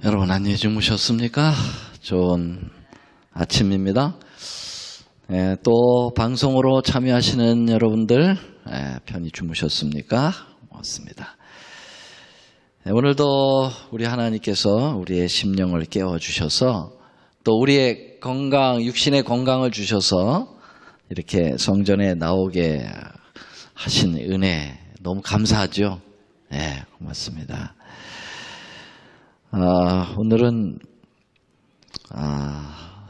여러분 안녕히 주무셨습니까? 좋은 아침입니다. 또 방송으로 참여하시는 여러분들 편히 주무셨습니까? 고맙습니다. 오늘도 우리 하나님께서 우리의 심령을 깨워주셔서 또 우리의 건강, 육신의 건강을 주셔서 이렇게 성전에 나오게 하신 은혜 너무 감사하죠? 네, 고맙습니다. 오늘은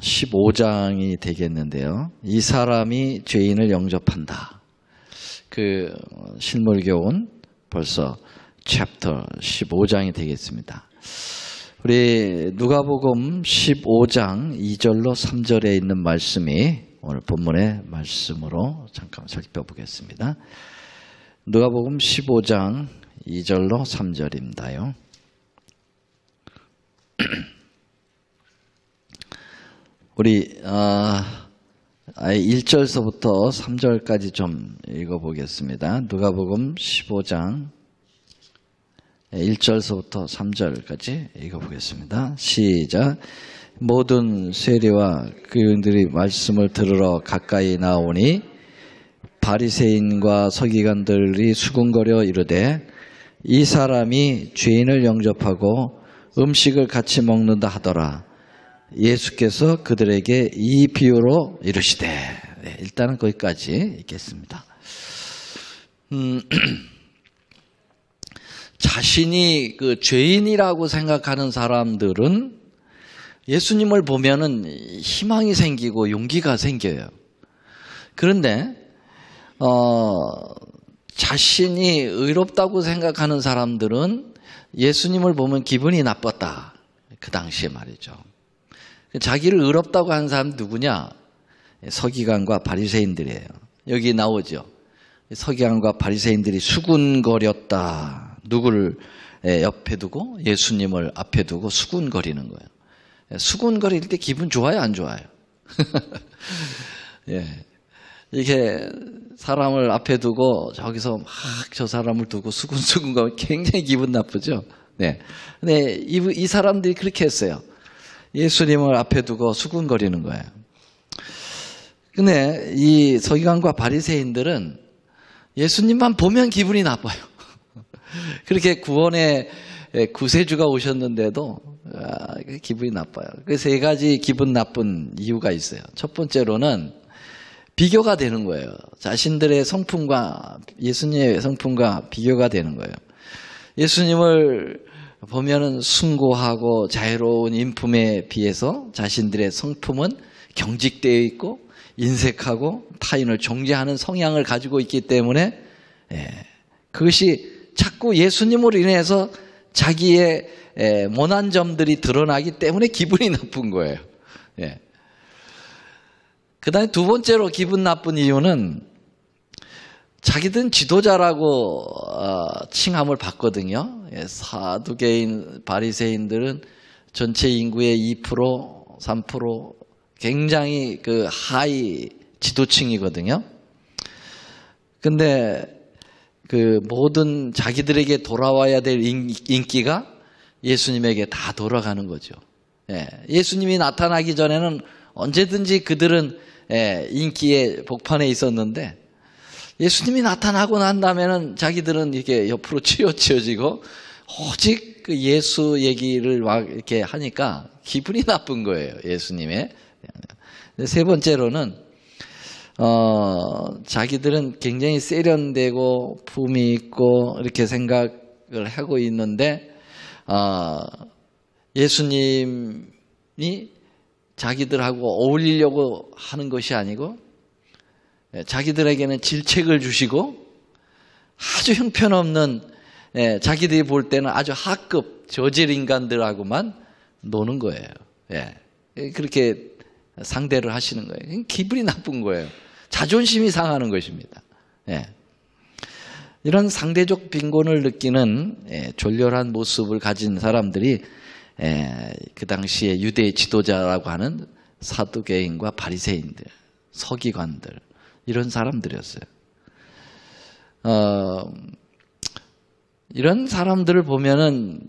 15장이 되겠는데요. 이 사람이 죄인을 영접한다. 그 실물교훈 벌써 챕터 15장이 되겠습니다. 우리 누가복음 15장 2절로 3절에 있는 말씀이 오늘 본문의 말씀으로 잠깐 살펴보겠습니다. 누가복음 15장 2절로 3절입니다요. 우리 1절서부터 3절까지 좀 읽어보겠습니다. 누가복음 15장 1절서부터 3절까지 읽어보겠습니다. 시작. 모든 세리와 그들이 말씀을 들으러 가까이 나오니 바리새인과 서기관들이 수군거려 이르되 이 사람이 죄인을 영접하고 음식을 같이 먹는다 하더라. 예수께서 그들에게 이 비유로 이르시되. 일단은 거기까지 읽겠습니다. 자신이 그 죄인이라고 생각하는 사람들은 예수님을 보면은 희망이 생기고 용기가 생겨요. 그런데 자신이 의롭다고 생각하는 사람들은 예수님을 보면 기분이 나빴다. 그 당시에 말이죠. 자기를 의롭다고 하는 사람 누구냐? 서기관과 바리새인들이에요. 여기 나오죠. 서기관과 바리새인들이 수군거렸다. 누구를 옆에 두고 예수님을 앞에 두고 수군거리는 거예요. 수군거릴 때 기분 좋아요, 안 좋아요? 예. 이게 사람을 앞에 두고 저기서 막 저 사람을 두고 수군수군 거면 굉장히 기분 나쁘죠. 네. 근데 이 사람들이 그렇게 했어요. 예수님을 앞에 두고 수군거리는 거예요. 근데 이 서기관과 바리새인들은 예수님만 보면 기분이 나빠요. 그렇게 구원의 구세주가 오셨는데도 기분이 나빠요. 그 세 가지 기분 나쁜 이유가 있어요. 첫 번째로는 비교가 되는 거예요. 자신들의 성품과 예수님의 성품과 비교가 되는 거예요. 예수님을 보면은 숭고하고 자유로운 인품에 비해서 자신들의 성품은 경직되어 있고 인색하고 타인을 정죄하는 성향을 가지고 있기 때문에 그것이 자꾸 예수님으로 인해서 자기의 모난 점들이 드러나기 때문에 기분이 나쁜 거예요. 그 다음에 두 번째로 기분 나쁜 이유는 자기들은 지도자라고 칭함을 받거든요. 사두개인 바리새인들은 전체 인구의 2%, 3% 굉장히 그 하이 지도층이거든요. 근데 그 모든 자기들에게 돌아와야 될 인기가 예수님에게 다 돌아가는 거죠. 예수님이 나타나기 전에는 언제든지 그들은 인기의 복판에 있었는데 예수님이 나타나고 난 다음에는 자기들은 이렇게 옆으로 치워지고 오직 그 예수 얘기를 막 이렇게 하니까 기분이 나쁜 거예요. 예수님의. 세 번째로는 자기들은 굉장히 세련되고 품이 있고 이렇게 생각을 하고 있는데 예수님이 자기들하고 어울리려고 하는 것이 아니고 자기들에게는 질책을 주시고 아주 형편없는 자기들이 볼 때는 아주 하급 저질 인간들하고만 노는 거예요. 그렇게 상대를 하시는 거예요. 기분이 나쁜 거예요. 자존심이 상하는 것입니다. 이런 상대적 빈곤을 느끼는 졸렬한 모습을 가진 사람들이 그 당시에 유대 지도자라고 하는 사두개인과 바리새인들, 서기관들 이런 사람들이었어요. 이런 사람들을 보면은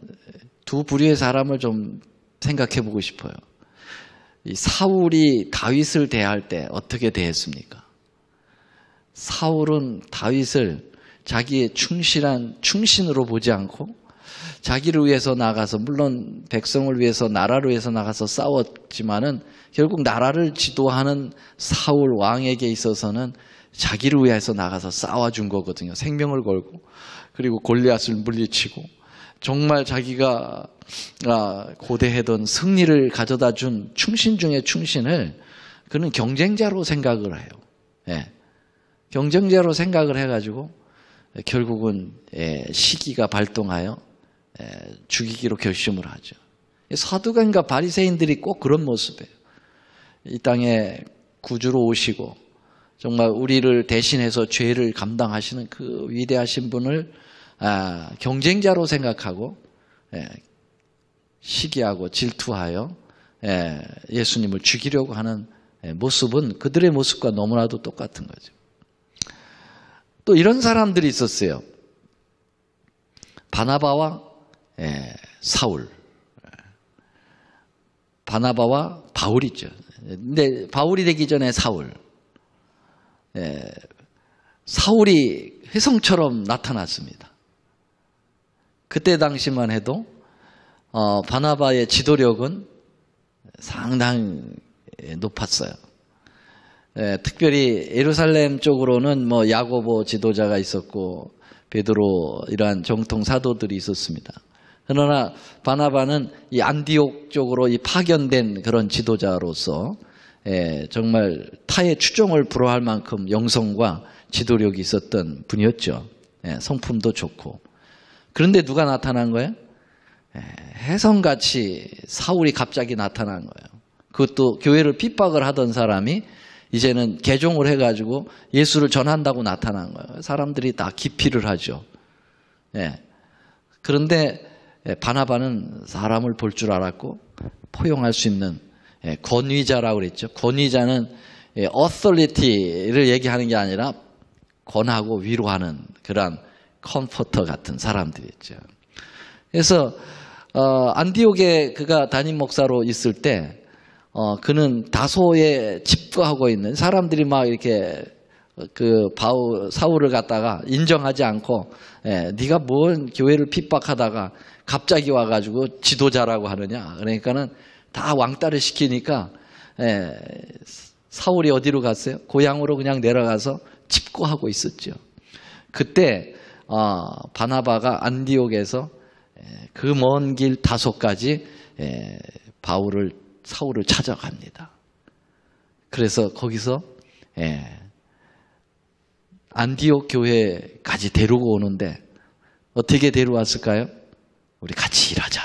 두 부류의 사람을 좀 생각해 보고 싶어요. 이 사울이 다윗을 대할 때 어떻게 대했습니까? 사울은 다윗을 자기의 충실한 충신으로 보지 않고 자기를 위해서 나가서, 물론 백성을 위해서, 나라를 위해서 나가서 싸웠지만은 결국 나라를 지도하는 사울 왕에게 있어서는 자기를 위해서 나가서 싸워준 거거든요. 생명을 걸고, 그리고 골리앗을 물리치고, 정말 자기가 고대했던 승리를 가져다 준 충신 중에 충신을 그는 경쟁자로 생각을 해요. 예. 경쟁자로 생각을 해가지고 결국은 시기가 발동하여 죽이기로 결심을 하죠. 사두간과 바리새인들이 꼭 그런 모습이에요. 이 땅에 구주로 오시고 정말 우리를 대신해서 죄를 감당하시는 그 위대하신 분을 경쟁자로 생각하고 시기하고 질투하여 예수님을 죽이려고 하는 모습은 그들의 모습과 너무나도 똑같은 거죠. 또 이런 사람들이 있었어요. 바나바와 사울, 바나바와 바울이죠. 근데 바울이 되기 전에 사울, 사울이 혜성처럼 나타났습니다. 그때 당시만 해도 바나바의 지도력은 상당히 높았어요. 특별히 예루살렘 쪽으로는 뭐 야고보 지도자가 있었고 베드로 이러한 정통 사도들이 있었습니다. 그러나 바나바는 이 안디옥 쪽으로 이 파견된 그런 지도자로서 정말 타의 추종을 불허할 만큼 영성과 지도력이 있었던 분이었죠. 성품도 좋고. 그런데 누가 나타난 거예요? 혜성같이 사울이 갑자기 나타난 거예요. 그것도 교회를 핍박을 하던 사람이 이제는 개종을 해가지고 예수를 전한다고 나타난 거예요. 사람들이 다 기피를 하죠. 그런데 바나바는 사람을 볼 줄 알았고 포용할 수 있는 권위자라고 그랬죠. 권위자는 authority를 얘기하는 게 아니라 권하고 위로하는 그런 컴포터 같은 사람들이었죠. 그래서 안디옥에 그가 담임 목사로 있을 때 그는 다소에 집거하고 있는 사람들이 막 이렇게 그 사울을 갖다가 인정하지 않고 네가 뭔 교회를 핍박하다가 갑자기 와가지고 지도자라고 하느냐. 그러니까는 다 왕따를 시키니까 사울이 어디로 갔어요? 고향으로 그냥 내려가서 집거하고 있었죠. 그때 바나바가 안디옥에서 그 먼 길 다소까지 사울을 찾아갑니다. 그래서 거기서 안디옥 교회까지 데리고 오는데 어떻게 데려왔을까요? 우리 같이 일하자.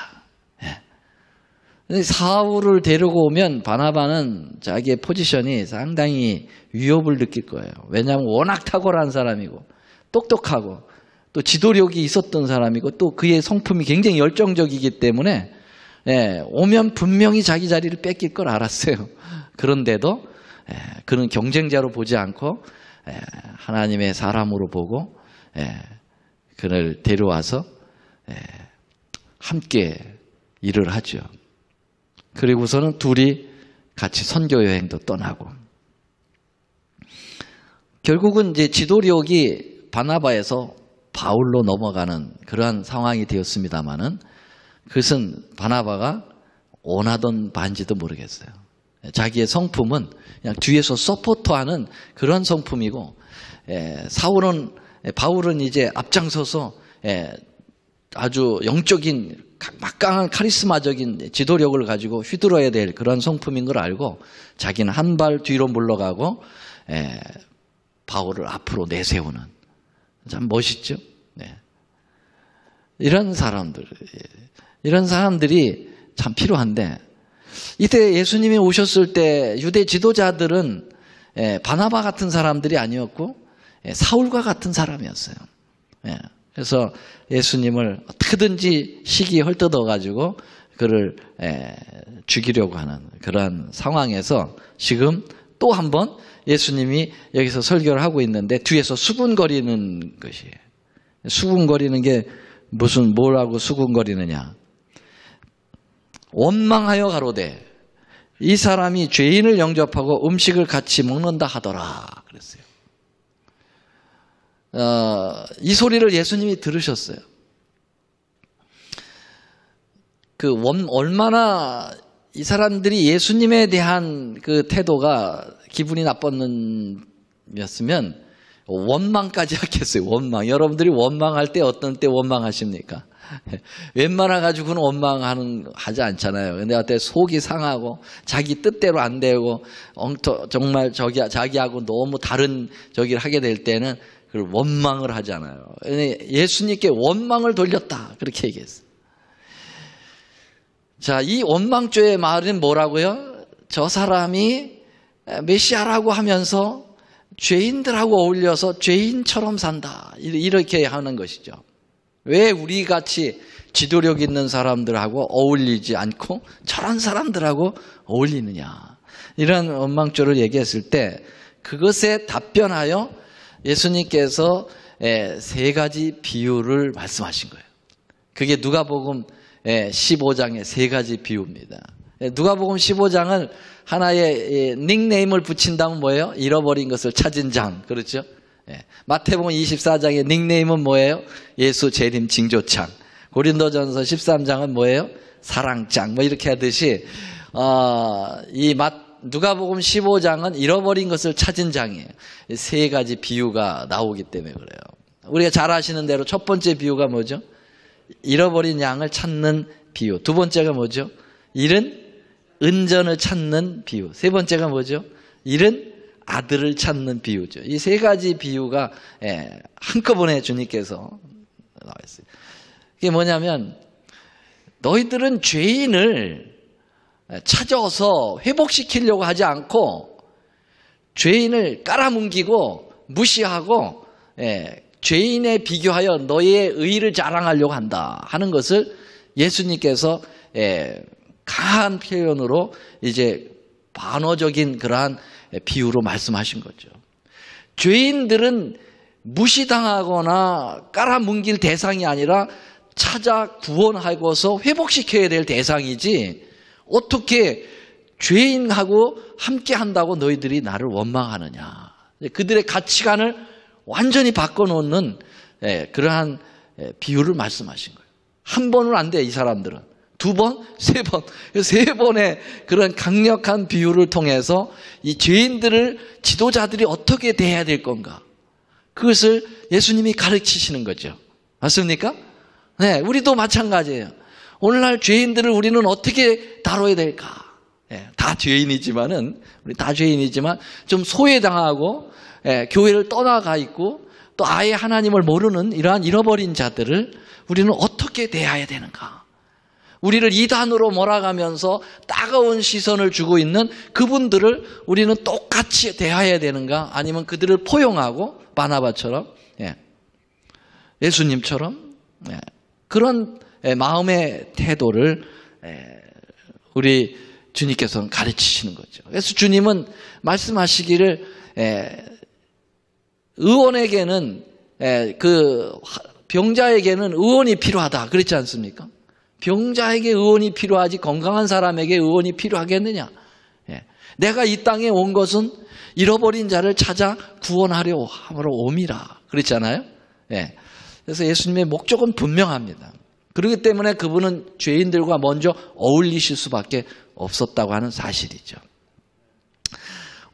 사울을 데리고 오면 바나바는 자기의 포지션이 상당히 위협을 느낄 거예요. 왜냐하면 워낙 탁월한 사람이고 똑똑하고 또 지도력이 있었던 사람이고 또 그의 성품이 굉장히 열정적이기 때문에 오면 분명히 자기 자리를 뺏길 걸 알았어요. 그런데도 그는 경쟁자로 보지 않고 하나님의 사람으로 보고 그를 데려와서 함께 일을 하죠. 그리고서는 둘이 같이 선교 여행도 떠나고 결국은 이제 지도력이 바나바에서 바울로 넘어가는 그러한 상황이 되었습니다만은 그것은 바나바가 원하던 바인지도 모르겠어요. 자기의 성품은 그냥 뒤에서 서포터하는 그런 성품이고 바울은 이제 앞장서서 아주 영적인 막강한 카리스마적인 지도력을 가지고 휘둘러야 될 그런 성품인 걸 알고 자기는 한 발 뒤로 물러가고 바울을 앞으로 내세우는 참 멋있죠. 이런 사람들이 참 필요한데 이때 예수님이 오셨을 때 유대 지도자들은 바나바 같은 사람들이 아니었고 사울과 같은 사람이었어요. 그래서 예수님을 어떻게든지 시기에 헐뜯어가지고 그를 죽이려고 하는 그런 상황에서 지금 또 한 번 예수님이 여기서 설교를 하고 있는데 뒤에서 수군거리는 것이에요. 수군거리는 게 뭐라고 수군거리느냐. 원망하여 가로되 이 사람이 죄인을 영접하고 음식을 같이 먹는다 하더라 그랬어요. 이 소리를 예수님이 들으셨어요. 얼마나 이 사람들이 예수님에 대한 그 태도가 기분이 나빴으면 원망까지 하겠어요. 원망. 여러분들이 원망할 때 어떤 때 원망하십니까? 웬만해 가지고는 하지 않잖아요. 근데 어때 속이 상하고 자기 뜻대로 안 되고 정말 자기하고 너무 다른 저기를 하게 될 때는 그걸 원망을 하잖아요. 예수님께 원망을 돌렸다 그렇게 얘기했어요. 자, 이 원망죄의 말은 뭐라고요? 저 사람이 메시아라고 하면서 죄인들하고 어울려서 죄인처럼 산다 이렇게 하는 것이죠. 왜 우리 같이 지도력 있는 사람들하고 어울리지 않고 저런 사람들하고 어울리느냐 이런 원망죄를 얘기했을 때 그것에 답변하여 예수님께서 3가지 비유를 말씀하신 거예요. 그게 누가복음 15장의 3가지 비유입니다. 누가복음 15장은 하나의 닉네임을 붙인다면 뭐예요? 잃어버린 것을 찾은 장. 그렇죠? 마태복음 24장의 닉네임은 뭐예요? 예수 재림 징조창. 고린도전서 13장은 뭐예요? 사랑장. 뭐 이렇게 하듯이 누가복음 15장은 잃어버린 것을 찾은 장이에요. 3가지 비유가 나오기 때문에 그래요. 우리가 잘 아시는 대로 첫 번째 비유가 뭐죠? 잃어버린 양을 찾는 비유. 두 번째가 뭐죠? 잃은 은전을 찾는 비유. 세 번째가 뭐죠? 잃은 아들을 찾는 비유죠. 이 3가지 비유가 한꺼번에 주님께서 나와 있어요. 이게 뭐냐면 너희들은 죄인을 찾아서 회복시키려고 하지 않고 죄인을 깔아뭉기고 무시하고 죄인에 비교하여 너희의 의를 자랑하려고 한다 하는 것을 예수님께서 강한 표현으로 이제 반어적인 그러한 비유로 말씀하신 거죠. 죄인들은 무시당하거나 깔아뭉길 대상이 아니라 찾아 구원하고서 회복시켜야 될 대상이지 어떻게 죄인하고 함께 한다고 너희들이 나를 원망하느냐. 그들의 가치관을 완전히 바꿔놓는 그러한 비유를 말씀하신 거예요. 한 번은 안 돼, 이 사람들은. 2번, 3번. 3번의 그런 강력한 비유를 통해서 이 죄인들을 지도자들이 어떻게 대해야 될 건가. 그것을 예수님이 가르치시는 거죠. 맞습니까? 네, 우리도 마찬가지예요. 오늘날 죄인들을 우리는 어떻게 다뤄야 될까? 다 죄인이지만 좀 소외당하고 교회를 떠나가 있고 또 아예 하나님을 모르는 이러한 잃어버린 자들을 우리는 어떻게 대해야 되는가? 우리를 이단으로 몰아가면서 따가운 시선을 주고 있는 그분들을 우리는 똑같이 대해야 되는가? 아니면 그들을 포용하고 바나바처럼 예수님처럼 그런 마음의 태도를 우리 주님께서는 가르치시는 거죠. 그래서 주님은 말씀하시기를 의원에게는 그 병자에게는 의원이 필요하다 그랬지 않습니까? 병자에게 의원이 필요하지 건강한 사람에게 의원이 필요하겠느냐? 내가 이 땅에 온 것은 잃어버린 자를 찾아 구원하려 하러 옴이라 그랬잖아요. 그래서 예수님의 목적은 분명합니다. 그렇기 때문에 그분은 죄인들과 먼저 어울리실 수밖에 없었다고 하는 사실이죠.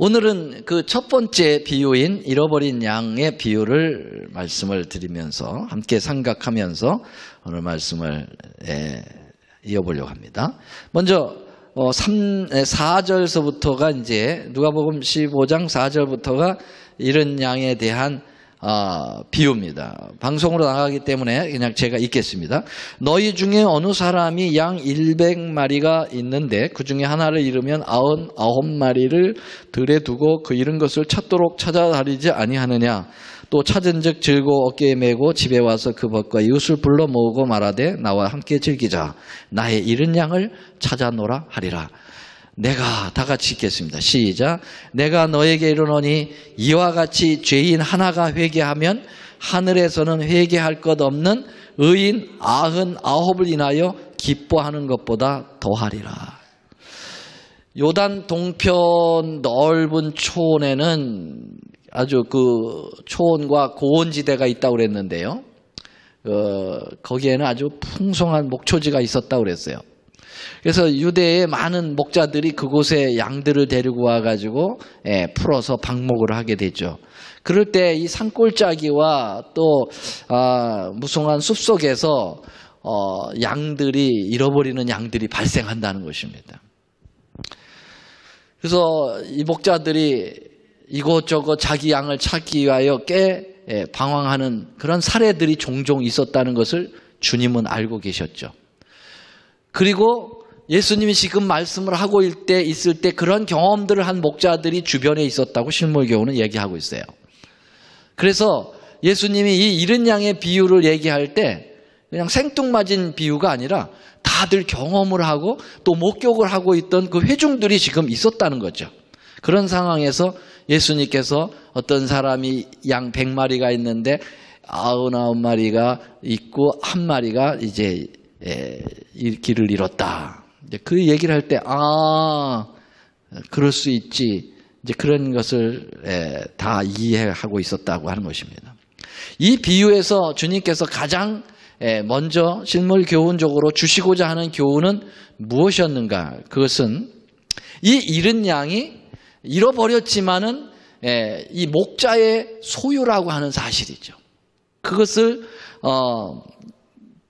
오늘은 그 첫 번째 비유인 잃어버린 양의 비유를 말씀을 드리면서 함께 생각하면서 오늘 말씀을 이어보려고 합니다. 먼저 4절서부터가 이제 누가복음 15장 4절부터가 잃은 양에 대한 비유입니다. 방송으로 나가기 때문에 그냥 제가 읽겠습니다. 너희 중에 어느 사람이 양 100마리가 있는데 그 중에 하나를 잃으면 99마리를 들에 두고 그 잃은 것을 찾도록 찾아다니지 아니하느냐. 또 찾은즉 들고 어깨에 메고 집에 와서 그 벗과 이웃을 불러 모으고 말하되 나와 함께 즐기자. 나의 잃은 양을 찾아노라 하리라. 내가 다 같이 읽겠습니다. 시작. 내가 너에게 이르노니 이와 같이 죄인 하나가 회개하면 하늘에서는 회개할 것 없는 의인 99을 인하여 기뻐하는 것보다 더하리라. 요단 동편 넓은 초원에는 아주 그 초원과 고원지대가 있다고 그랬는데요. 거기에는 아주 풍성한 목초지가 있었다고 그랬어요. 그래서 유대의 많은 목자들이 그곳에 양들을 데리고 와가지고 풀어서 방목을 하게 되죠. 그럴 때 이 산골짜기와 또 무성한 숲속에서 양들이 잃어버리는 양들이 발생한다는 것입니다. 그래서 이 목자들이 이곳저곳 자기 양을 찾기 위하여 꽤 방황하는 그런 사례들이 종종 있었다는 것을 주님은 알고 계셨죠. 그리고 예수님이 지금 말씀을 하고 있을 때 그런 경험들을 한 목자들이 주변에 있었다고 실물교훈은 얘기하고 있어요. 그래서 예수님이 이 잃은 양의 비유를 얘기할 때 그냥 생뚱맞은 비유가 아니라 다들 경험을 하고 또 목격을 하고 있던 그 회중들이 지금 있었다는 거죠. 그런 상황에서 예수님께서 어떤 사람이 양 100마리가 있는데 99마리가 있고 한 마리가 이제 길을 잃었다. 그 얘기를 할 때 그럴 수 있지. 이제 그런 것을 다 이해하고 있었다고 하는 것입니다. 이 비유에서 주님께서 가장 먼저 실물 교훈적으로 주시고자 하는 교훈은 무엇이었는가? 그것은 이 잃은 양이 잃어버렸지만은 이 목자의 소유라고 하는 사실이죠. 그것을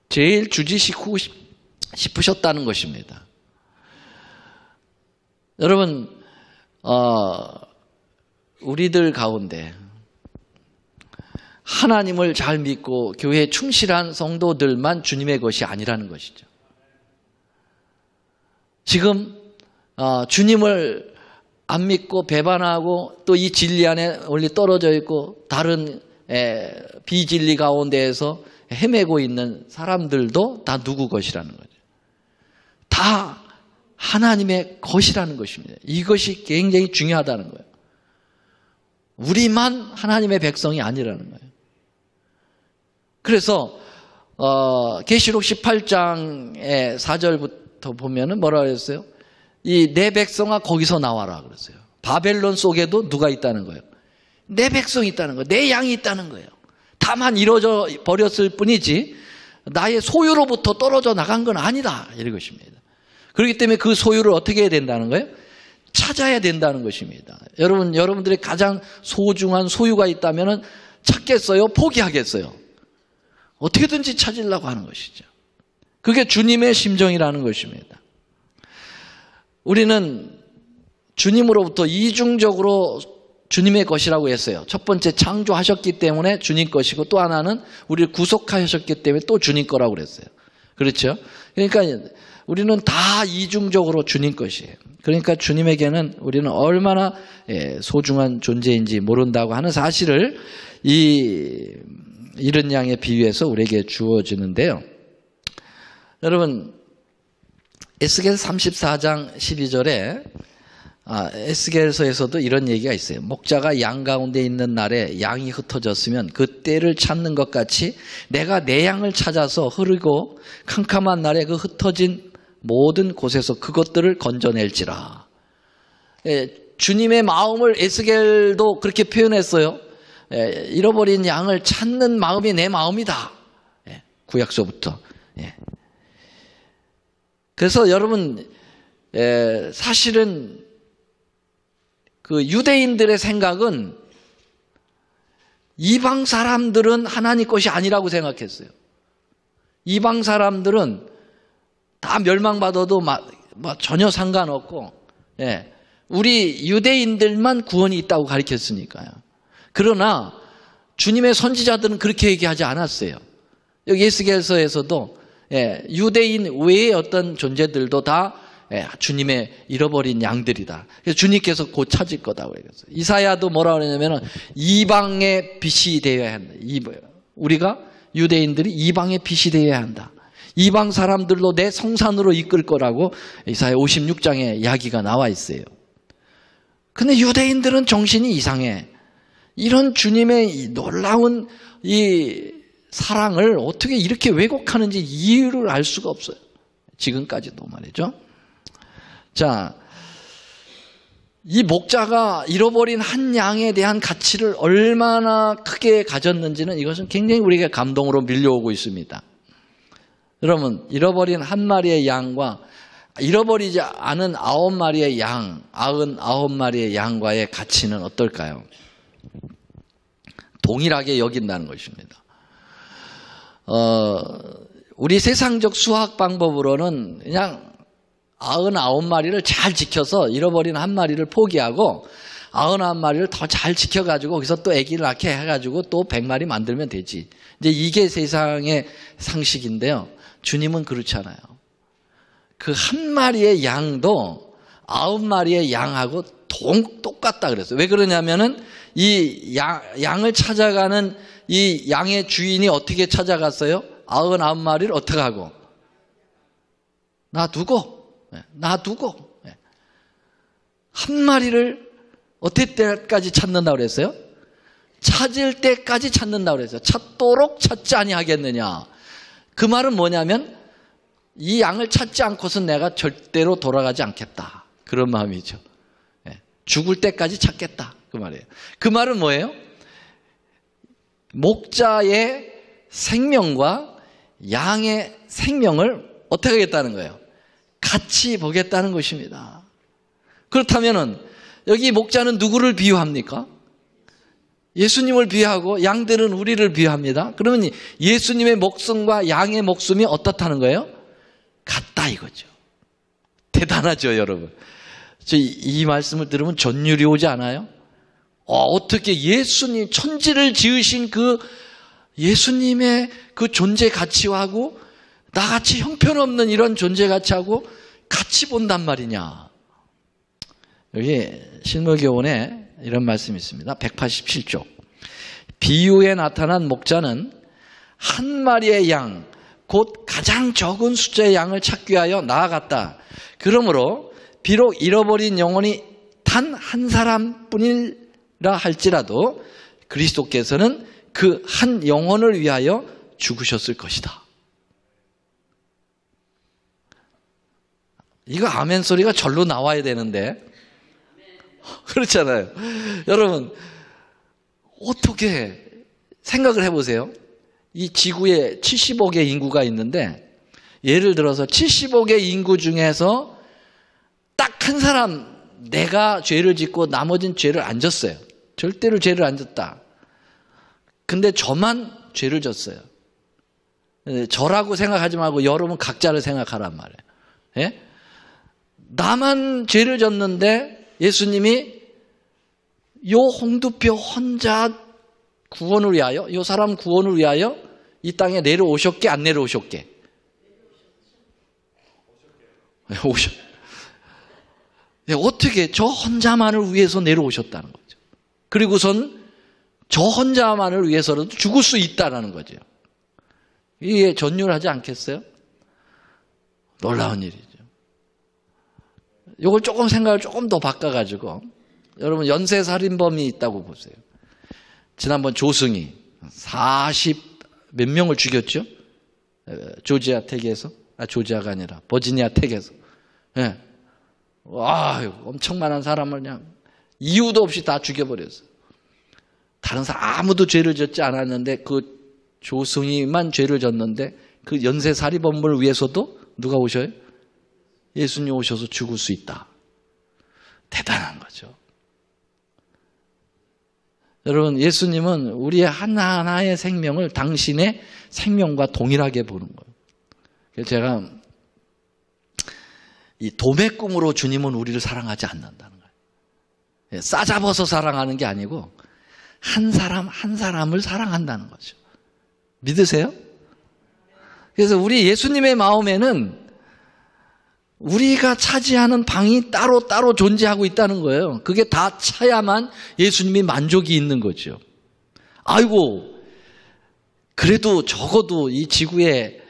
제일 주지시키고 싶으셨다는 것입니다. 여러분, 우리들 가운데 하나님을 잘 믿고 교회에 충실한 성도들만 주님의 것이 아니라는 것이죠. 지금 주님을 안 믿고 배반하고 또 이 진리 안에 원리 떨어져 있고 다른 비진리 가운데에서 헤매고 있는 사람들도 다 누구 것이라는 거죠. 다 하나님의 것이라는 것입니다. 이것이 굉장히 중요하다는 거예요. 우리만 하나님의 백성이 아니라는 거예요. 그래서 계시록 18장의 4절부터 보면은 뭐라 그랬어요? 이 내 백성아 거기서 나와라 그랬어요. 바벨론 속에도 누가 있다는 거예요? 내 백성이 있다는 거예요. 내 양이 있다는 거예요. 다만 이루어져 버렸을 뿐이지 나의 소유로부터 떨어져 나간 건 아니다 이런 것입니다. 그렇기 때문에 그 소유를 어떻게 해야 된다는 거예요? 찾아야 된다는 것입니다. 여러분들의 가장 소중한 소유가 있다면 찾겠어요? 포기하겠어요? 어떻게든지 찾으려고 하는 것이죠. 그게 주님의 심정이라는 것입니다. 우리는 주님으로부터 이중적으로 주님의 것이라고 했어요. 첫 번째 창조하셨기 때문에 주님 것이고 또 하나는 우리를 구속하셨기 때문에 또 주님 거라고 그랬어요. 그렇죠? 그러니까 우리는 다 이중적으로 주님 것이에요. 그러니까 주님에게는 우리는 얼마나 소중한 존재인지 모른다고 하는 사실을 이 잃은 양의 비유에서 우리에게 주어지는데요. 여러분 에스겔 34장 12절에 에스겔서에서도 이런 얘기가 있어요. 목자가 양 가운데 있는 날에 양이 흩어졌으면 그 때를 찾는 것 같이 내가 내 양을 찾아서 흐르고 캄캄한 날에 그 흩어진 모든 곳에서 그것들을 건져낼지라. 주님의 마음을 에스겔도 그렇게 표현했어요. 잃어버린 양을 찾는 마음이 내 마음이다. 구약서부터. 그래서 여러분 사실은 그 유대인들의 생각은 이방 사람들은 하나님 것이 아니라고 생각했어요. 이방 사람들은 다 멸망받아도 전혀 상관없고 우리 유대인들만 구원이 있다고 가르쳤으니까요. 그러나 주님의 선지자들은 그렇게 얘기하지 않았어요. 여기 에스겔서에서도 유대인 외의 어떤 존재들도 다 주님의 잃어버린 양들이다. 그래서 주님께서 곧 찾을 거다고 얘기했어요. 이사야도 뭐라고 그러냐면 이방의 빛이 되어야 한다. 우리가 유대인들이 이방의 빛이 되어야 한다. 이방 사람들로 내 성산으로 이끌 거라고 이사야 56장에 이야기가 나와 있어요. 근데 유대인들은 정신이 이상해. 이런 주님의 놀라운 이 사랑을 어떻게 이렇게 왜곡하는지 이유를 알 수가 없어요. 지금까지도 말이죠. 자, 이 목자가 잃어버린 한 양에 대한 가치를 얼마나 크게 가졌는지는 이것은 굉장히 우리에게 감동으로 밀려오고 있습니다. 여러분, 잃어버린 한 마리의 양과 잃어버리지 않은 9마리의 양, 99마리의 양과의 가치는 어떨까요? 동일하게 여긴다는 것입니다. 우리 세상적 수학 방법으로는 그냥 99마리를 잘 지켜서 잃어버린 한 마리를 포기하고 99마리를 더 잘 지켜가지고 거기서 또 아기를 낳게 해가지고 또 100마리 만들면 되지. 이제 이게 세상의 상식인데요. 주님은 그렇지 않아요. 그 한 마리의 양도 9마리의 양하고 똑같다 그랬어요. 왜 그러냐면은 이 양을 찾아가는 이 양의 주인이 어떻게 찾아갔어요? 99마리를 어떻게 하고? 놔두고 한 마리를 어떨 때까지 찾는다고 그랬어요? 찾을 때까지 찾는다고 그랬어요. 찾도록 찾지 아니하겠느냐. 그 말은 뭐냐면 이 양을 찾지 않고선 내가 절대로 돌아가지 않겠다. 그런 마음이죠. 죽을 때까지 찾겠다. 그 말이에요. 그 말은 뭐예요? 목자의 생명과 양의 생명을 어떻게 하겠다는 거예요? 같이 보겠다는 것입니다. 그렇다면은 여기 목자는 누구를 비유합니까? 예수님을 비유하고 양들은 우리를 비유합니다. 그러면 예수님의 목숨과 양의 목숨이 어떻다는 거예요? 같다 이거죠. 대단하죠, 여러분. 이 말씀을 들으면 전율이 오지 않아요? 어떻게 예수님, 천지를 지으신 그 예수님의 그 존재 가치하고 나같이 형편없는 이런 존재 가치하고 같이 본단 말이냐. 여기 신물교원에 이런 말씀이 있습니다. 187쪽. 비유에 나타난 목자는 한 마리의 양, 곧 가장 적은 숫자의 양을 찾기 위하여 나아갔다. 그러므로 비록 잃어버린 영혼이 단 한 사람뿐이라 할지라도 그리스도께서는 그 한 영혼을 위하여 죽으셨을 것이다. 이거 아멘 소리가 절로 나와야 되는데 그렇잖아요. 여러분 어떻게 생각을 해보세요. 이 지구에 70억의 인구가 있는데 예를 들어서 70억의 인구 중에서 딱 한 사람 내가 죄를 짓고 나머지는 죄를 안 졌어요. 절대로 죄를 안 졌다. 근데 저만 죄를 졌어요. 저라고 생각하지 말고 여러분 각자를 생각하란 말이에요. 예? 나만 죄를 졌는데 예수님이 요 홍두표 혼자 구원을 위하여, 요 사람 구원을 위하여 이 땅에 내려오셨게 안 내려오셨게? 어떻게 저 혼자만을 위해서 내려오셨다는 거죠. 그리고선 저 혼자만을 위해서라도 죽을 수 있다는 거죠. 이게 전율하지 않겠어요? 놀라운 일이죠. 이걸 조금 생각을 조금 더 바꿔가지고 여러분 연쇄살인범이 있다고 보세요. 지난번 조승이 40 몇 명을 죽였죠? 조지아 텍에서, 조지아가 아니라 버지니아 텍에서. 예. 와, 엄청 많은 사람을 그냥 이유도 없이 다 죽여버렸어요. 다른 사람 아무도 죄를 짓지 않았는데 그 조승이만 죄를 졌는데 그 연쇄살인범을 위해서도 누가 오셔요? 예수님 오셔서 죽을 수 있다. 대단한 거죠. 여러분 예수님은 우리의 하나하나의 생명을 당신의 생명과 동일하게 보는 거예요. 그래서 제가 이 도매꿈으로 주님은 우리를 사랑하지 않는다는 거예요. 싸잡아서 사랑하는 게 아니고 한 사람 한 사람을 사랑한다는 거죠. 믿으세요? 그래서 우리 예수님의 마음에는 우리가 차지하는 방이 따로 존재하고 있다는 거예요. 그게 다 차야만 예수님이 만족이 있는 거죠. 아이고, 그래도 적어도 이 지구에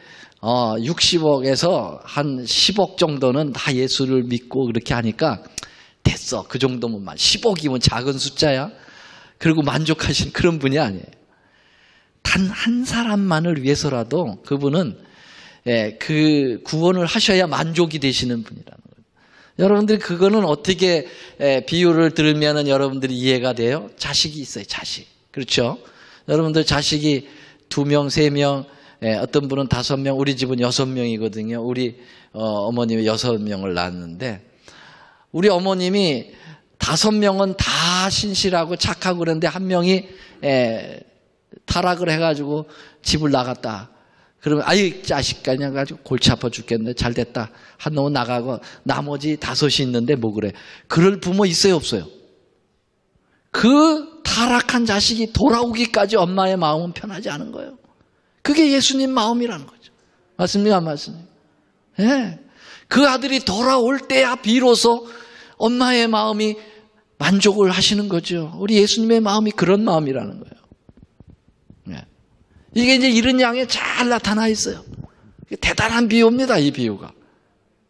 60억에서 한 10억 정도는 다 예수를 믿고 그렇게 하니까 됐어. 그 정도면 10억이면 작은 숫자야. 그리고 만족하신 그런 분이 아니에요. 단 한 사람만을 위해서라도 그분은 그 구원을 하셔야 만족이 되시는 분이라는 거예요. 여러분들이 그거는 어떻게 비유를 들으면 여러분들이 이해가 돼요? 자식이 있어요. 자식. 그렇죠? 여러분들 자식이 2명, 3명, 어떤 분은 5명, 우리 집은 6명이거든요. 우리 어머님이 6명을 낳았는데 우리 어머님이 5명은 다 신실하고 착하고 그런데 한 명이 타락을 해가지고 집을 나갔다. 그러면 아유 자식 그냥 가지고 골치 아파 죽겠네. 잘 됐다. 한 놈은 나가고 나머지 5이 있는데 뭐 그래. 그럴 부모 있어요 없어요? 그 타락한 자식이 돌아오기까지 엄마의 마음은 편하지 않은 거예요. 그게 예수님 마음이라는 거죠. 맞습니까? 안 맞습니까? 예. 그 아들이 돌아올 때야 비로소 엄마의 마음이 만족을 하시는 거죠. 우리 예수님의 마음이 그런 마음이라는 거예요. 예. 이게 이제 이런 양에 잘 나타나 있어요. 대단한 비유입니다, 이 비유가.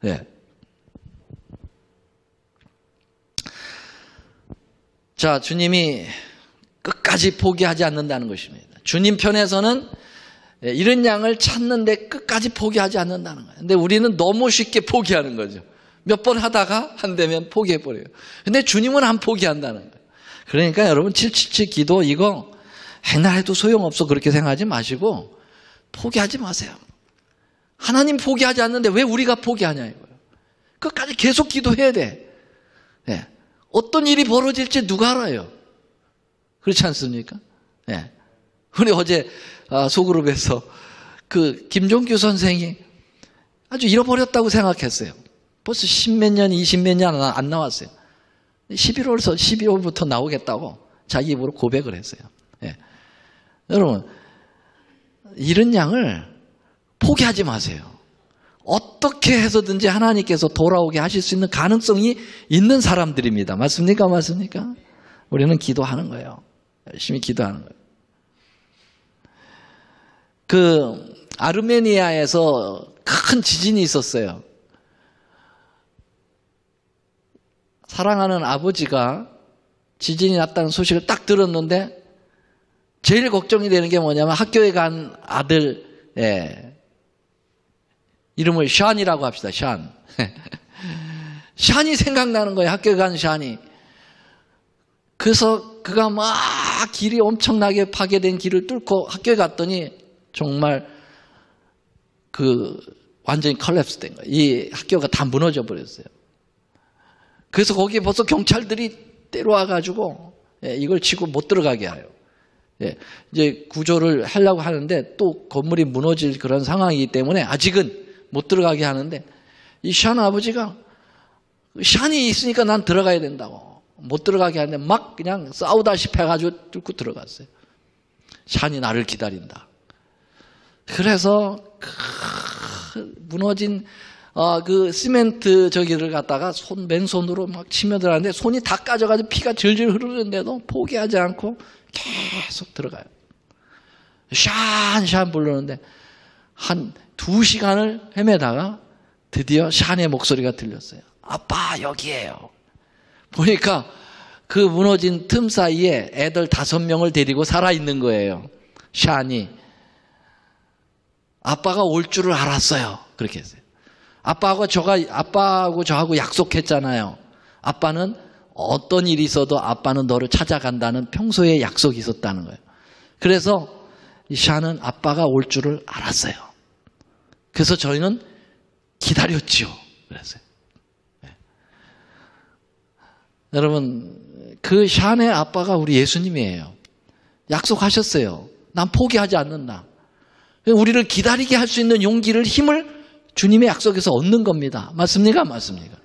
예. 자, 주님이 끝까지 포기하지 않는다는 것입니다. 주님 편에서는 이런 양을 찾는데 끝까지 포기하지 않는다는 거예요. 근데 우리는 너무 쉽게 포기하는 거죠. 몇 번 하다가 안 되면 포기해버려요. 근데 주님은 안 포기한다는 거예요. 그러니까 여러분 777 기도 이거 행날해도 소용없어 그렇게 생각하지 마시고 포기하지 마세요. 하나님 포기하지 않는데 왜 우리가 포기하냐 이거예요. 끝까지 계속 기도해야 돼. 네. 어떤 일이 벌어질지 누가 알아요? 그렇지 않습니까? 네. 우리 어제 소그룹에서 그 김종규 선생이 아주 잃어버렸다고 생각했어요. 벌써 10몇 년, 20몇 년 안 나왔어요. 12월부터 나오겠다고 자기 입으로 고백을 했어요. 예. 여러분, 이런 양을 포기하지 마세요. 어떻게 해서든지 하나님께서 돌아오게 하실 수 있는 가능성이 있는 사람들입니다. 맞습니까? 맞습니까? 우리는 기도하는 거예요. 열심히 기도하는 거예요. 그 아르메니아에서 큰 지진이 있었어요. 사랑하는 아버지가 지진이 났다는 소식을 딱 들었는데 제일 걱정이 되는 게 뭐냐면 학교에 간 아들 이름을 샨이라고 합시다. 샨. 샨이 생각나는 거예요. 학교에 간 샨이. 그래서 그가 막 길이 엄청나게 파괴된 길을 뚫고 학교에 갔더니 정말 완전히 컬랩스 된 거예요. 이 학교가 다 무너져 버렸어요. 그래서 거기에 벌써 경찰들이 때려와가지고 이걸 치고 못 들어가게 해요. 이제 구조를 하려고 하는데 또 건물이 무너질 그런 상황이기 때문에 아직은 못 들어가게 하는데 이 샨 아버지가 샨이 있으니까 난 들어가야 된다고 못 들어가게 하는데 막 그냥 싸우다시피 해가지고 뚫고 들어갔어요. 샨이 나를 기다린다. 그래서 무너진 그 시멘트 저기를 갖다가 맨손으로 막 치며 들어가는데 손이 다 까져가지고 피가 질질 흐르는데도 포기하지 않고 계속 들어가요. 샨 부르는데 한 2시간을 헤매다가 드디어 샨의 목소리가 들렸어요. 아빠 여기에요. 보니까 그 무너진 틈 사이에 애들 5명을 데리고 살아있는 거예요. 샨이. 아빠가 올 줄을 알았어요. 그렇게 했어요. 아빠하고 저하고 약속했잖아요. 아빠는 어떤 일이 있어도 아빠는 너를 찾아간다는 평소에 약속이 있었다는 거예요. 그래서 이 샤는 아빠가 올 줄을 알았어요. 그래서 저희는 기다렸지요. 그랬어요. 네. 여러분, 그 샤의 아빠가 우리 예수님이에요. 약속하셨어요. 난 포기하지 않는다. 우리를 기다리게 할 수 있는 용기를, 힘을 주님의 약속에서 얻는 겁니다. 맞습니까? 맞습니까?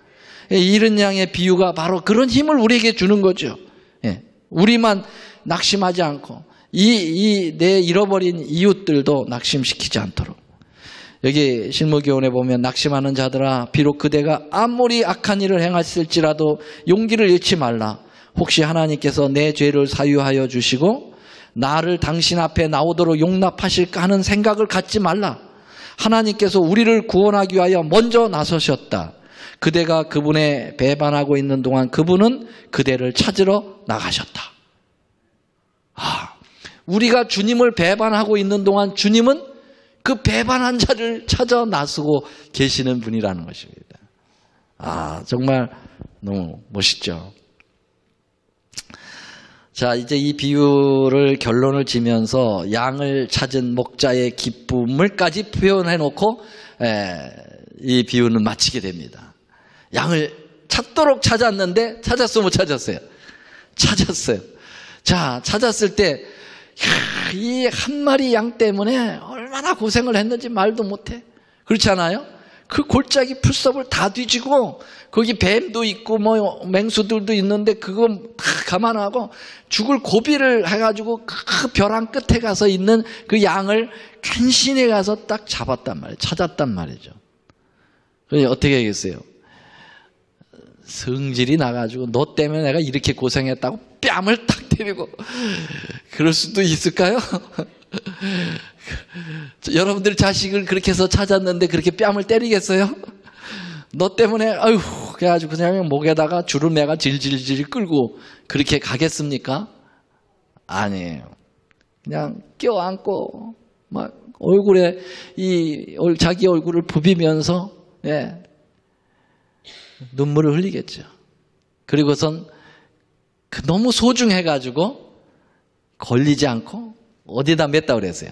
이런 양의 비유가 바로 그런 힘을 우리에게 주는 거죠. 우리만 낙심하지 않고 내 잃어버린 이웃들도 낙심시키지 않도록. 여기 실무교훈에 보면 낙심하는 자들아 비록 그대가 아무리 악한 일을 행했을지라도 용기를 잃지 말라. 혹시 하나님께서 내 죄를 사유하여 주시고 나를 당신 앞에 나오도록 용납하실까 하는 생각을 갖지 말라. 하나님께서 우리를 구원하기 위하여 먼저 나서셨다. 그대가 그분의 배반하고 있는 동안 그분은 그대를 찾으러 나가셨다. 우리가 주님을 배반하고 있는 동안 주님은 그 배반한 자를 찾아 나서고 계시는 분이라는 것입니다. 정말 너무 멋있죠. 자, 이제 이 비유를 결론을 지면서 양을 찾은 목자의 기쁨을까지 표현해 놓고 이 비유는 마치게 됩니다. 양을 찾도록 찾았는데 찾았어요, 못 찾았어요? 찾았어요. 자, 찾았을 때 이 한 마리 양 때문에 얼마나 고생을 했는지 말도 못해. 그렇지 않아요? 그 골짜기 풀섭을 다 뒤지고 거기 뱀도 있고 뭐 맹수들도 있는데 그건 다 감안하고 죽을 고비를 해가지고 그 벼랑 끝에 가서 있는 그 양을 간신히 가서 딱 잡았단 말이에요. 찾았단 말이죠. 그러니 어떻게 하겠어요? 성질이 나가지고 너 때문에 내가 이렇게 고생했다고 뺨을 탁 때리고 그럴 수도 있을까요? 여러분들 자식을 그렇게 해서 찾았는데 그렇게 뺨을 때리겠어요? 너 때문에 아유 그래가지고 그냥 목에다가 줄을 매가 질질질 끌고 그렇게 가겠습니까? 아니에요. 그냥 껴안고 막 얼굴에 자기 얼굴을 부비면서 눈물을 흘리겠죠. 그리고선 너무 소중해가지고 걸리지 않고 어디다 맸다 그랬어요?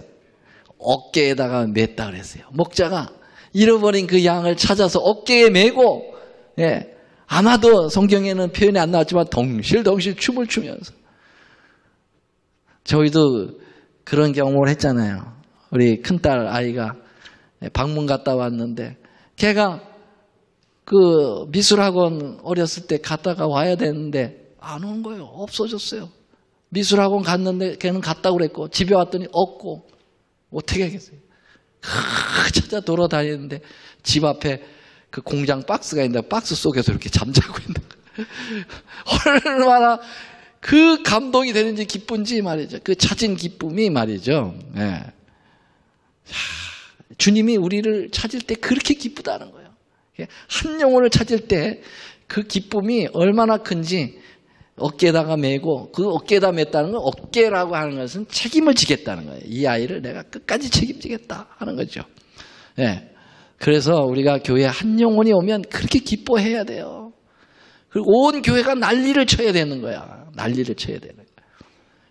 어깨에다가 맸다 그랬어요. 목자가 잃어버린 그 양을 찾아서 어깨에 메고 아마도 성경에는 표현이 안 나왔지만 덩실덩실 춤을 추면서 저희도 그런 경험을 했잖아요. 우리 큰딸 아이가 방문 갔다 왔는데 걔가 그 미술학원 어렸을 때 갔다가 와야 되는데 안 온 거예요. 없어졌어요. 미술학원 갔는데 걔는 갔다고 그랬고 집에 왔더니 없고 어떻게 하겠어요? 찾아 돌아다니는데 집 앞에 그 공장 박스가 있는데 박스 속에서 이렇게 잠자고 있는 거예요. 얼마나 그 감동이 되는지 기쁜지 말이죠. 그 찾은 기쁨이 말이죠. 주님이 우리를 찾을 때 그렇게 기쁘다는 거예요. 한 영혼을 찾을 때 그 기쁨이 얼마나 큰지 어깨에다가 메고 그 어깨에다 맸다는 건 어깨라고 하는 것은 책임을 지겠다는 거예요. 이 아이를 내가 끝까지 책임지겠다 하는 거죠. 그래서 우리가 교회에 한 영혼이 오면 그렇게 기뻐해야 돼요. 그리고 온 교회가 난리를 쳐야 되는 거야. 난리를 쳐야 되는 거야.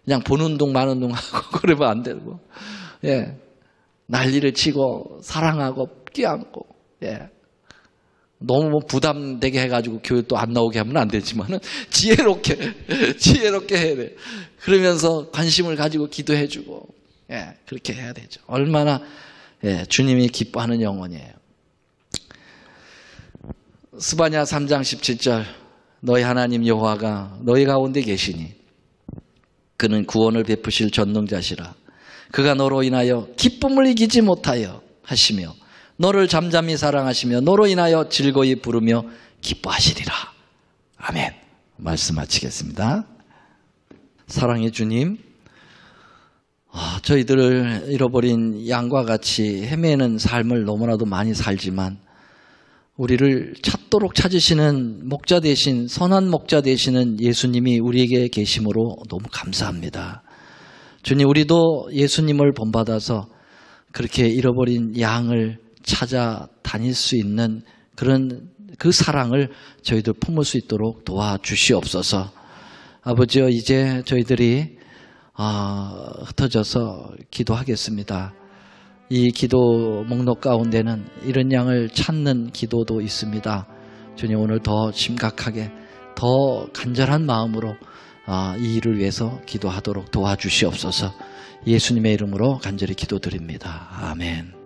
그냥 보는 둥 마는 둥 하고 그러면 안 되고 난리를 치고 사랑하고 끼안고 너무 부담되게 해가지고 교회 또 안 나오게 하면 안 되지만은 지혜롭게 해야 돼. 그러면서 관심을 가지고 기도해주고 그렇게 해야 되죠. 얼마나 주님이 기뻐하는 영혼이에요. 스바냐 3장 17절 너희 하나님 여호와가 너희 가운데 계시니 그는 구원을 베푸실 전능자시라. 그가 너로 인하여 기쁨을 이기지 못하여 하시며 너를 잠잠히 사랑하시며 너로 인하여 즐거이 부르며 기뻐하시리라. 아멘. 말씀 마치겠습니다. 사랑의 주님, 저희들을 잃어버린 양과 같이 헤매는 삶을 너무나도 많이 살지만 우리를 찾도록 찾으시는 목자 되신 선한 목자 되시는 예수님이 우리에게 계심으로 너무 감사합니다. 주님, 우리도 예수님을 본받아서 그렇게 잃어버린 양을 찾아 다닐 수 있는 그런 그 사랑을 저희들 품을 수 있도록 도와주시옵소서. 아버지여, 이제 저희들이 흩어져서 기도하겠습니다. 이 기도 목록 가운데는 이런 양을 찾는 기도도 있습니다. 주님, 오늘 더 심각하게 더 간절한 마음으로 이 일을 위해서 기도하도록 도와주시옵소서. 예수님의 이름으로 간절히 기도드립니다. 아멘.